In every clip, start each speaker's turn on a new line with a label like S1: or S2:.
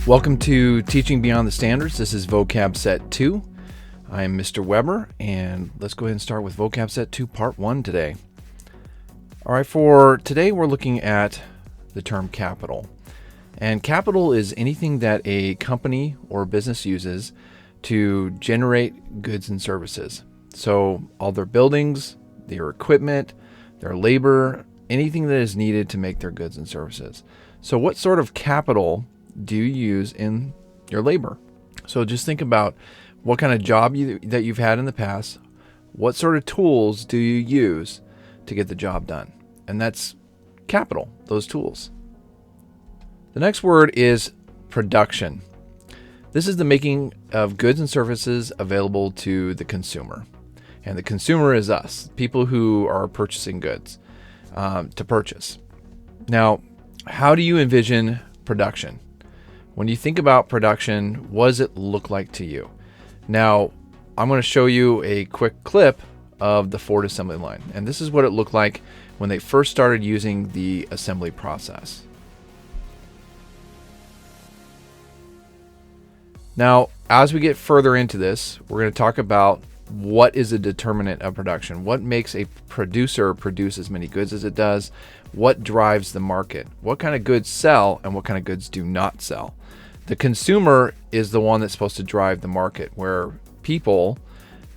S1: Welcome to Teaching Beyond the Standards. This is Vocab Set 2. I am Mr. Weber, and let's go ahead and start with Vocab Set 2 Part 1 today. All right, for today we're looking at the term capital. And capital is anything that a company or business uses to generate goods and services. So all their buildings, their equipment, their labor, anything that is needed to make their goods and services. So what sort of capital do you use in your labor? So just think about what kind of job that you've had in the past. What sort of tools do you use to get the job done? And that's capital, those tools. The next word is production. This is the making of goods and services available to the consumer. And the consumer is us, people who are purchasing goods to purchase. Now, how do you envision production? When you think about production, what does it look like to you? Now, I'm going to show you a quick clip of the Ford assembly line. And this is what it looked like when they first started using the assembly process. Now, as we get further into this, we're going to talk about what is a determinant of production. What makes a producer produce as many goods as it does? What drives the market? What kind of goods sell and what kind of goods do not sell? The consumer is the one that's supposed to drive the market, where people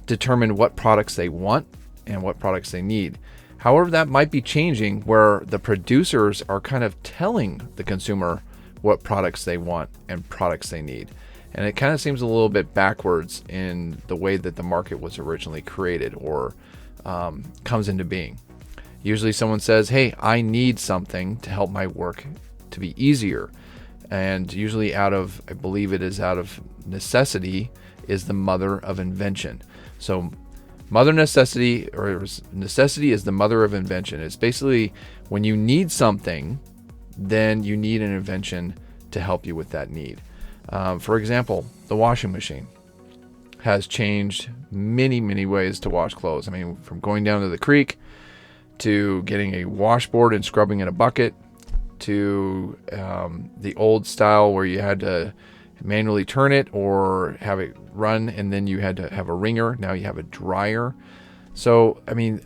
S1: determine what products they want and what products they need. However, that might be changing where the producers are kind of telling the consumer what products they want and products they need. And it kind of seems a little bit backwards in the way that the market was originally created or comes into being. Usually someone says, hey, I need something to help my work to be easier. And usually I believe it is out of necessity is the mother of invention. So necessity is the mother of invention. It's basically when you need something, then you need an invention to help you with that need. For example, the washing machine has changed many, many ways to wash clothes. I mean, from going down to the creek to getting a washboard and scrubbing in a bucket to the old style where you had to manually turn it or have it run and then you had to have a wringer. Now you have a dryer. So, I mean,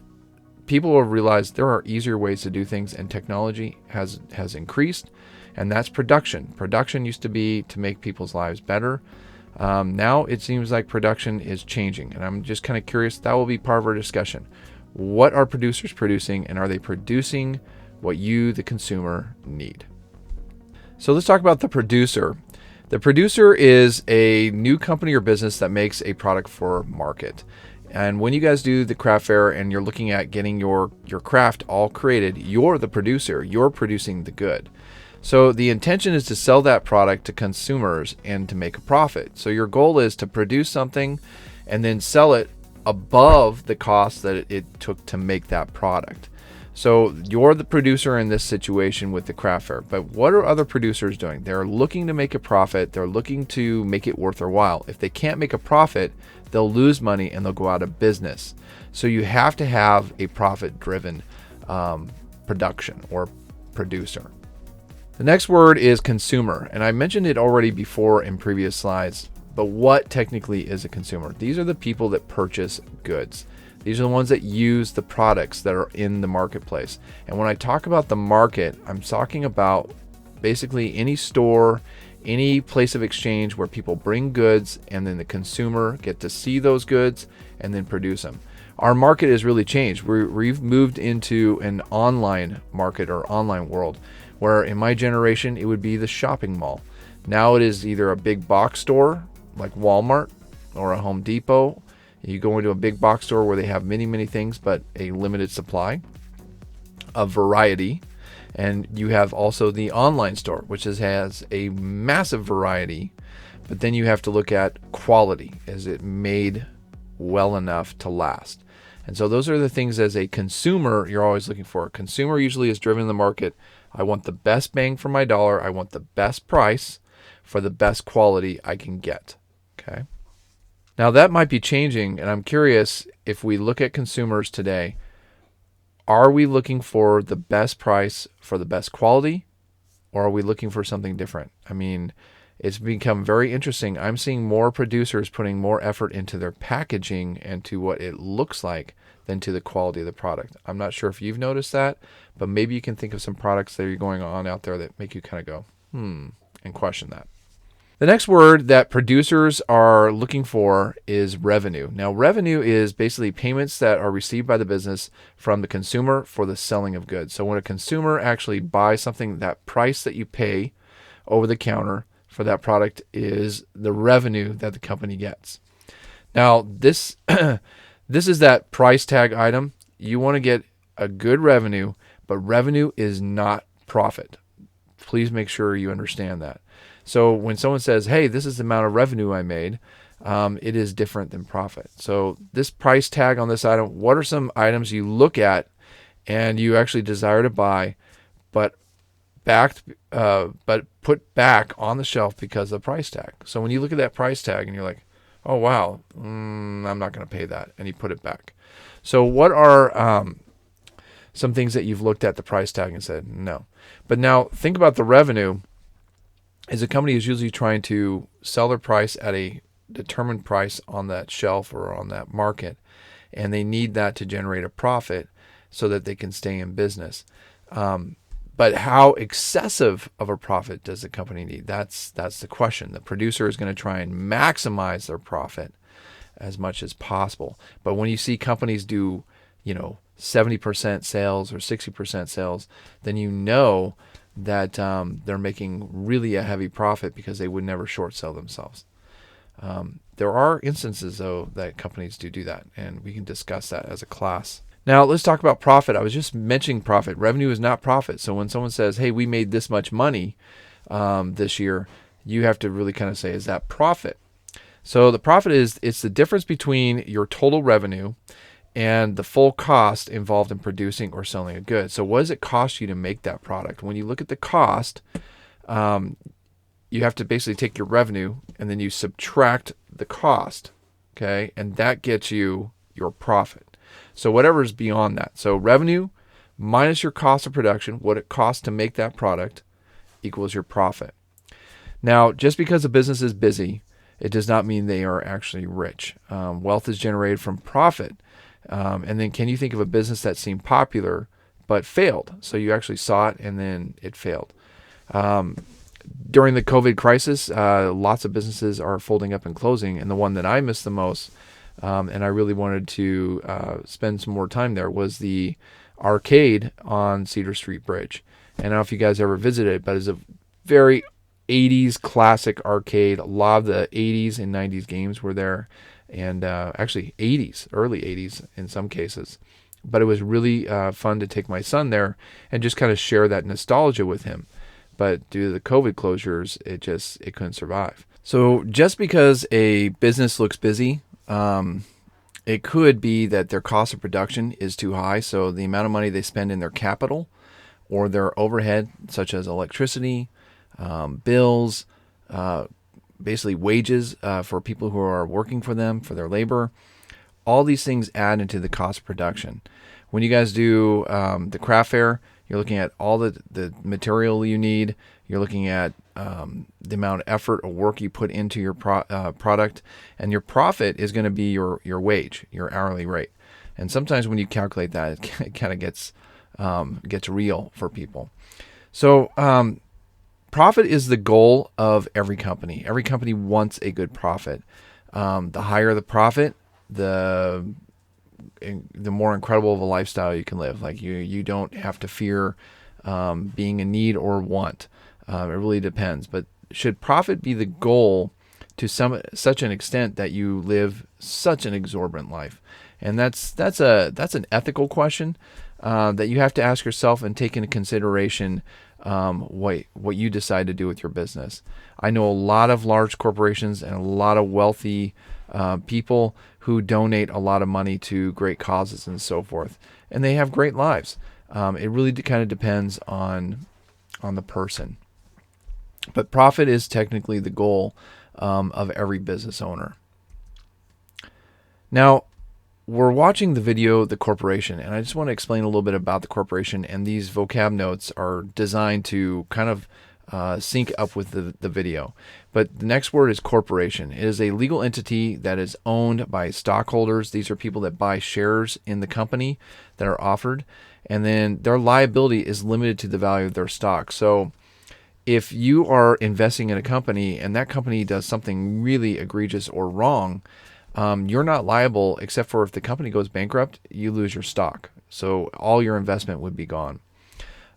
S1: people have realized there are easier ways to do things, and technology has increased, and that's production. Production used to be to make people's lives better. Now it seems like production is changing, and I'm just kind of curious. That will be part of our discussion. What are producers producing, and are they producing what you, the consumer, need? So let's talk about the producer. The producer is a new company or business that makes a product for market. And when you guys do the craft fair and you're looking at getting your craft all created, you're the producer. You're producing the good. So the intention is to sell that product to consumers and to make a profit. So your goal is to produce something and then sell it above the cost that it took to make that product. So you're the producer in this situation with the craft fair. But what are other producers doing? They're looking to make a profit. They're looking to make it worth their while. If they can't make a profit, they'll lose money and they'll go out of business. So you have to have a profit-driven production or producer. The next word is consumer. And I mentioned it already before in previous slides. But what technically is a consumer? These are the people that purchase goods. These are the ones that use the products that are in the marketplace. And when I talk about the market, I'm talking about basically any store, any place of exchange where people bring goods and then the consumer get to see those goods and then produce them. Our market has really changed. We've moved into an online market or online world where in my generation it would be the shopping mall. Now it is either a big box store like Walmart or a Home Depot. You go into a big box store where they have many, many things, but a limited supply of variety. And you have also the online store, which has a massive variety, but then you have to look at quality. Is it made well enough to last? And so those are the things as a consumer you're always looking for. A consumer usually is driven in the market. I want the best bang for my dollar. I want the best price for the best quality I can get. Okay. Now that might be changing, and I'm curious if we look at consumers today, are we looking for the best price for the best quality, or are we looking for something different? I mean, it's become very interesting. I'm seeing more producers putting more effort into their packaging and to what it looks like than to the quality of the product. I'm not sure if you've noticed that, but maybe you can think of some products that are going on out there that make you kind of go, and question that. The next word that producers are looking for is revenue. Now, revenue is basically payments that are received by the business from the consumer for the selling of goods. So when a consumer actually buys something, that price that you pay over the counter for that product is the revenue that the company gets. Now, this this is that price tag item. You want to get a good revenue, but revenue is not profit. Please make sure you understand that. So when someone says, hey, this is the amount of revenue I made, it is different than profit. So this price tag on this item, what are some items you look at and you actually desire to buy, but put back on the shelf because of the price tag? So when you look at that price tag and you're like, oh, wow, I'm not going to pay that, and you put it back. So what are some things that you've looked at the price tag and said, no? But now think about the revenue. Is a company is usually trying to sell their price at a determined price on that shelf or on that market, and they need that to generate a profit so that they can stay in business. But how excessive of a profit does the company need? That's the question. The producer is going to try and maximize their profit as much as possible. But when you see companies do, 70% sales or 60% sales, then you know that they're making really a heavy profit because they would never short sell themselves. There are instances, though, that companies do that, and we can discuss that as a class. Now, let's talk about profit. I was just mentioning profit. Revenue is not profit. So when someone says, hey, we made this much money this year, you have to really kind of say, is that profit? So the profit it's the difference between your total revenue and the full cost involved in producing or selling a good. So what does it cost you to make that product? When you look at the cost, you have to basically take your revenue and then you subtract the cost, okay? And that gets you your profit. So whatever is beyond that. So revenue minus your cost of production, what it costs to make that product, equals your profit. Now, just because a business is busy, it does not mean they are actually rich. Wealth is generated from profit. And then can you think of a business that seemed popular but failed? So you actually saw it and then it failed. During the COVID crisis, lots of businesses are folding up and closing. And the one that I missed the most, and I really wanted to spend some more time there, was the arcade on Cedar Street Bridge. And I don't know if you guys ever visited it, but it's a very 80s classic arcade. A lot of the 80s and 90s games were there. And actually 80s, early 80s in some cases. But it was really fun to take my son there and just kind of share that nostalgia with him. But due to the COVID closures, it couldn't survive. So just because a business looks busy, it could be that their cost of production is too high. So the amount of money they spend in their capital or their overhead, such as electricity, bills, basically wages for people who are working for them, for their labor. All these things add into the cost of production. When you guys do the craft fair, you're looking at all the material you need. You're looking at the amount of effort or work you put into your product. And your profit is going to be your wage, your hourly rate. And sometimes when you calculate that, it kind of gets real for people. So profit is the goal of every company. Every company wants a good profit. The higher the profit, the more incredible of a lifestyle you can live. Like you don't have to fear being in need or want. It really depends. But should profit be the goal to such an extent that you live such an exorbitant life? And that's an ethical question that you have to ask yourself and take into consideration what you decide to do with your business. I know a lot of large corporations and a lot of wealthy people who donate a lot of money to great causes and so forth, and they have great lives. It really kind of depends on the person. But profit is technically the goal of every business owner. Now, we're watching the video, The Corporation, and I just want to explain a little bit about the corporation, and these vocab notes are designed to kind of sync up with the video. But the next word is corporation. It is a legal entity that is owned by stockholders. These are people that buy shares in the company that are offered, and then their liability is limited to the value of their stock. So if you are investing in a company and that company does something really egregious or wrong, you're not liable except for if the company goes bankrupt, you lose your stock. So all your investment would be gone.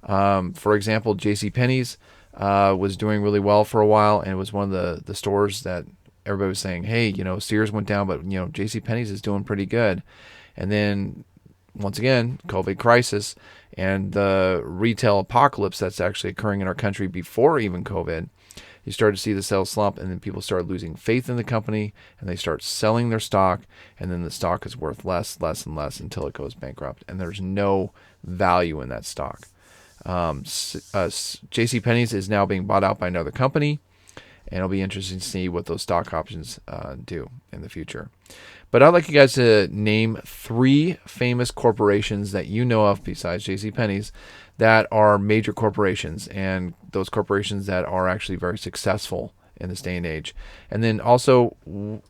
S1: For example, JCPenney's was doing really well for a while, and it was one of the stores that everybody was saying, hey, Sears went down, but JCPenney's is doing pretty good. And then once again, COVID crisis and the retail apocalypse that's actually occurring in our country before even COVID, you start to see the sales slump, and then people start losing faith in the company, and they start selling their stock, and then the stock is worth less and less until it goes bankrupt, and there's no value in that stock. JCPenney's is now being bought out by another company, and it'll be interesting to see what those stock options do in the future. But I'd like you guys to name 3 famous corporations that you know of besides JCPenney's that are major corporations, and those corporations that are actually very successful in this day and age. And then also,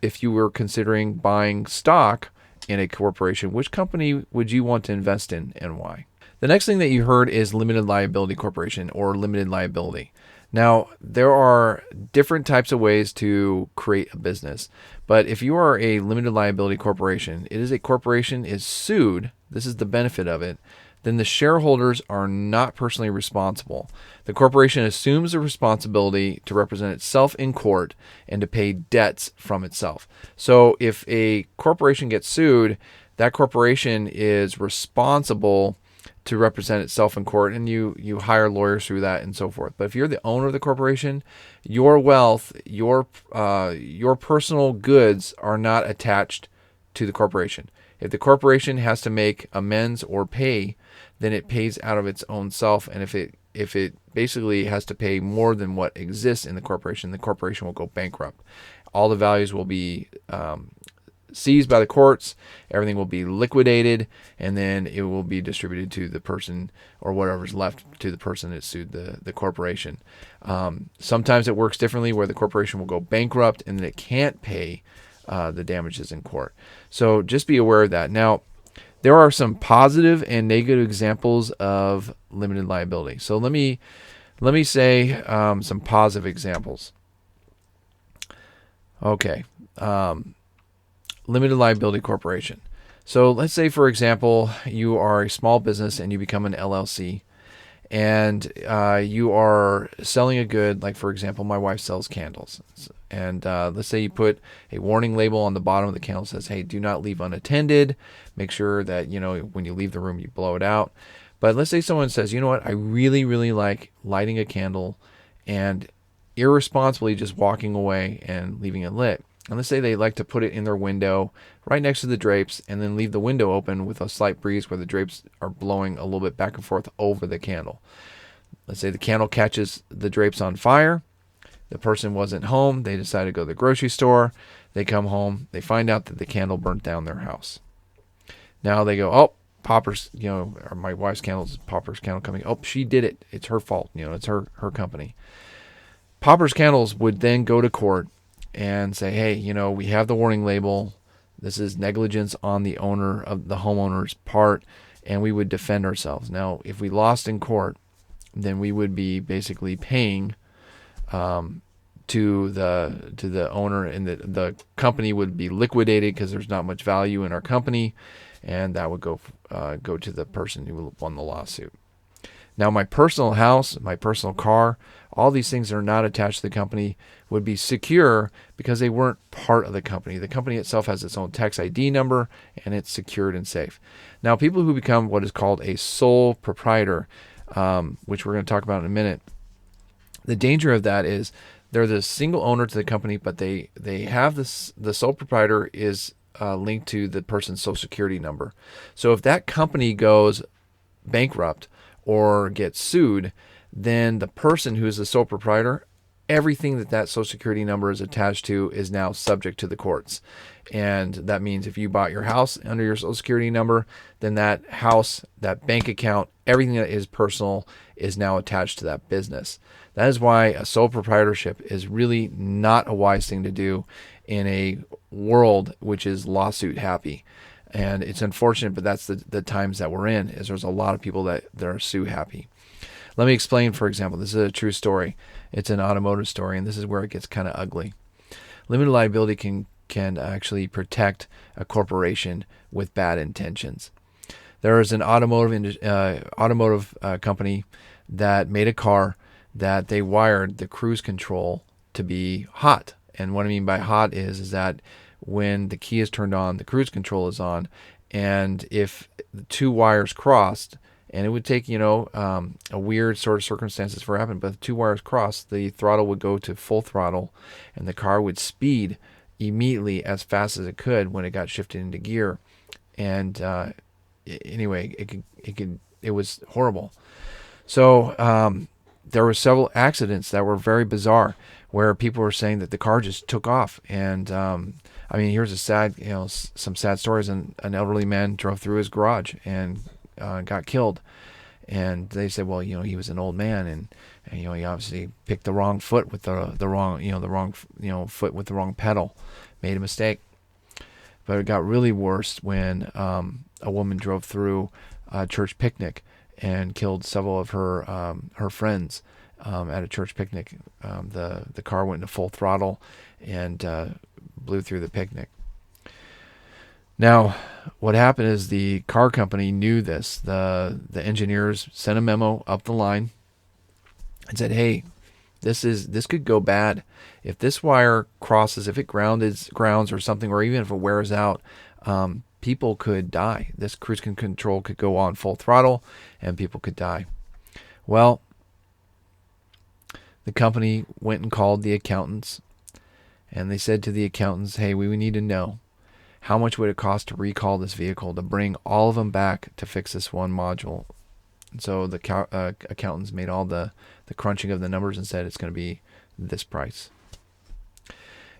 S1: if you were considering buying stock in a corporation, which company would you want to invest in and why? The next thing that you heard is limited liability corporation or limited liability. Now, there are different types of ways to create a business, but if you are a limited liability corporation, it is a corporation is sued, this is the benefit of it, then the shareholders are not personally responsible. The corporation assumes the responsibility to represent itself in court and to pay debts from itself. So if a corporation gets sued, that corporation is responsible to represent itself in court, and you hire lawyers through that and so forth. But if you're the owner of the corporation, your wealth, your personal goods are not attached to the corporation. If the corporation has to make amends or pay, then it pays out of its own self, and if it basically has to pay more than what exists in the corporation will go bankrupt. All the values will be seized by the courts, everything will be liquidated, and then it will be distributed to the person or whatever's left to the person that sued the corporation. Sometimes it works differently where the corporation will go bankrupt and then it can't pay the damages in court. So just be aware of that. Now, there are some positive and negative examples of limited liability. So let me say some positive examples. Okay. Limited liability corporation. So let's say, for example, you are a small business and you become an LLC, and you are selling a good, like for example, my wife sells candles. And let's say you put a warning label on the bottom of the candle that says, hey, do not leave unattended. Make sure that, when you leave the room, you blow it out. But let's say someone says, you know what, I really, really like lighting a candle and irresponsibly just walking away and leaving it lit. And let's say they like to put it in their window right next to the drapes and then leave the window open with a slight breeze where the drapes are blowing a little bit back and forth over the candle. Let's say the candle catches the drapes on fire. The person wasn't home. They decided to go to the grocery store. They come home. They find out that the candle burnt down their house. Now they go, oh, Popper's, or my wife's candle is Popper's candle coming. Oh, she did it. It's her fault. It's her company. Popper's Candles would then go to court and say, hey, we have the warning label. This is negligence on the owner of the homeowner's part, and we would defend ourselves. Now, if we lost in court, then we would be basically paying to the owner, and the company would be liquidated because there's not much value in our company, and that would go to the person who won the lawsuit. Now, my personal house, my personal car, all these things that are not attached to the company would be secure because they weren't part of the company. The company itself has its own tax ID number, and it's secured and safe. Now, people who become what is called a sole proprietor, which we're going to talk about in a minute, the danger of that is they're the single owner to the company, but they have this, the sole proprietor is linked to the person's social security number. So if that company goes bankrupt or gets sued, then the person who is the sole proprietor everything that Social Security number is attached to is now subject to the courts. And that means if you bought your house under your Social Security number, then that house, that bank account, everything that is personal is now attached to that business. That is why a sole proprietorship is really not a wise thing to do in a world which is lawsuit happy. And it's unfortunate, but that's the times that we're in, is there's a lot of people that are sue happy. Let me explain, for example, this is a true story. It's an automotive story, and this is where it gets kind of ugly. Limited liability can actually protect a corporation with bad intentions. There is an automotive company that made a car that they wired the cruise control to be hot. And what I mean by hot is that when the key is turned on, the cruise control is on, and if the two wires crossed, and it would take, a weird sort of circumstances for it to happen, but if two wires crossed, the throttle would go to full throttle, and the car would speed immediately as fast as it could when it got shifted into gear. And anyway, it was horrible. So there were several accidents that were very bizarre, where people were saying that the car just took off. And here's a sad, some sad stories. And an elderly man drove through his garage and got killed. And they said, well, he was an old man, and he obviously picked the wrong foot with the wrong foot with the wrong pedal, made a mistake. But it got really worse when a woman drove through a church picnic and killed several of her friends at a church picnic. The car went into full throttle and blew through the picnic. This what happened is the car company knew this. The engineers sent a memo up the line and said, hey, this could go bad. If this wire crosses, if it grounds or something, or even if it wears out, people could die. This cruise control could go on full throttle and people could die. Well, the company went and called the accountants, and they said to the accountants, hey, we need to know, how much would it cost to recall this vehicle, to bring all of them back to fix this one module? And so the accountants made all the crunching of the numbers and said it's going to be this price.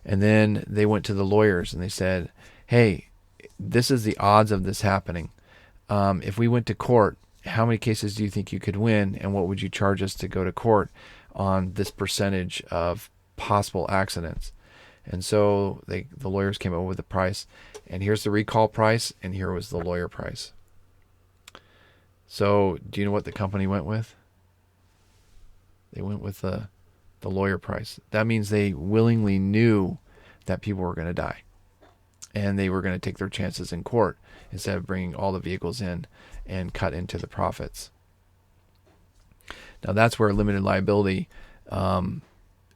S1: And then they went to the lawyers and they said, hey, this is the odds of this happening. If we went to court, how many cases do you think you could win, and what would you charge us to go to court on this percentage of possible accidents? And so the lawyers came up with a price, and here's the recall price, and here was the lawyer price. So do you know what the company went with? They went with the lawyer price. That means they willingly knew that people were going to die, and they were going to take their chances in court instead of bringing all the vehicles in and cut into the profits. Now that's where limited liability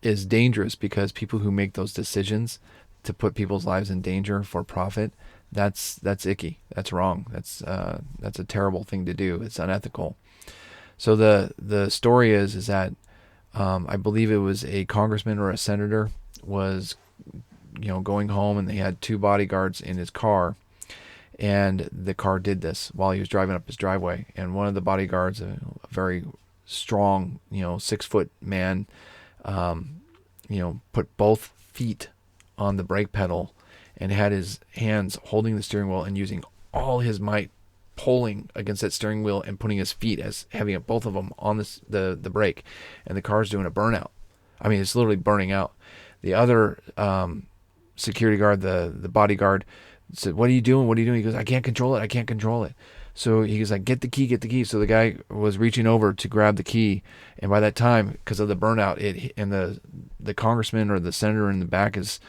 S1: is dangerous, because people who make those decisions to put people's lives in danger for profit, that's icky. That's wrong. That's a terrible thing to do. It's unethical. So the story is that I believe it was a congressman or a senator was going home, and they had two bodyguards in his car, and the car did this while he was driving up his driveway. And one of the bodyguards, a very strong 6-foot man, put both feet on the brake pedal and had his hands holding the steering wheel and using all his might, pulling against that steering wheel and putting his feet, as having both of them on the brake, and the car's doing a burnout. I mean, it's literally burning out. The other security guard, the bodyguard, said, "What are you doing? What are you doing?" He goes, "I can't control it. So he was like, get the key. So the guy was reaching over to grab the key, and by that time, because of the burnout, and the congressman or the senator in the back is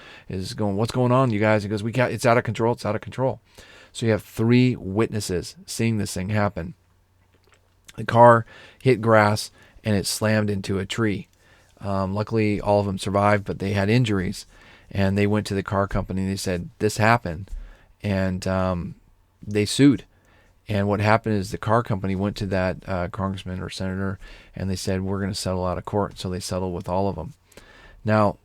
S1: going, "What's going on, you guys?" He goes, "It's out of control. So you have 3 witnesses seeing this thing happen. The car hit grass and it slammed into a tree. Luckily, all of them survived, but they had injuries, and they went to the car company and they said, this happened, and they sued. And what happened is the car company went to that congressman or senator, and they said, we're going to settle out of court. So they settled with all of them. Now,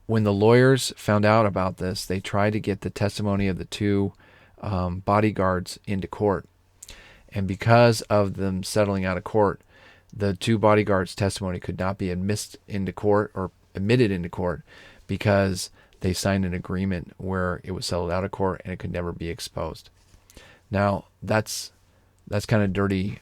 S1: when the lawyers found out about this, they tried to get the testimony of the 2 bodyguards into court. And because of them settling out of court, the 2 bodyguards' testimony could not be admitted into court, or admitted into court because they signed an agreement where it was settled out of court and it could never be exposed. Now, that's kind of dirty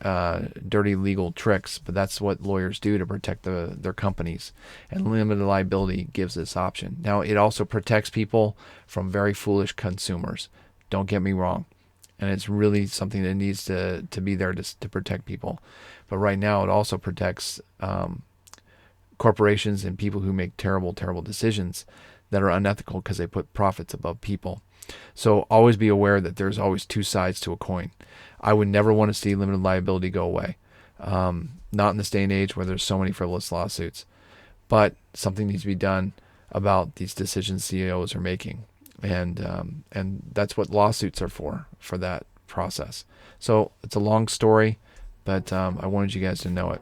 S1: legal tricks, but that's what lawyers do to protect their companies. And limited liability gives this option. Now, it also protects people from very foolish consumers. Don't get me wrong. And it's really something that needs to be there to protect people. But right now, it also protects corporations and people who make terrible decisions that are unethical because they put profits above people. So always be aware that there's always two sides to a coin. I would never want to see limited liability go away. Not in this day and age where there's so many frivolous lawsuits. But something needs to be done about these decisions CEOs are making. And that's what lawsuits are for that process. So it's a long story, but I wanted you guys to know it.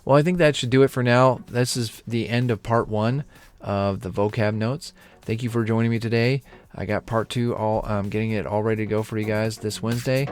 S1: Well, I think that should do it for now. This is the end of part 1 of the vocab notes. Thank you for joining me today. I got part 2 getting it all ready to go for you guys this Wednesday.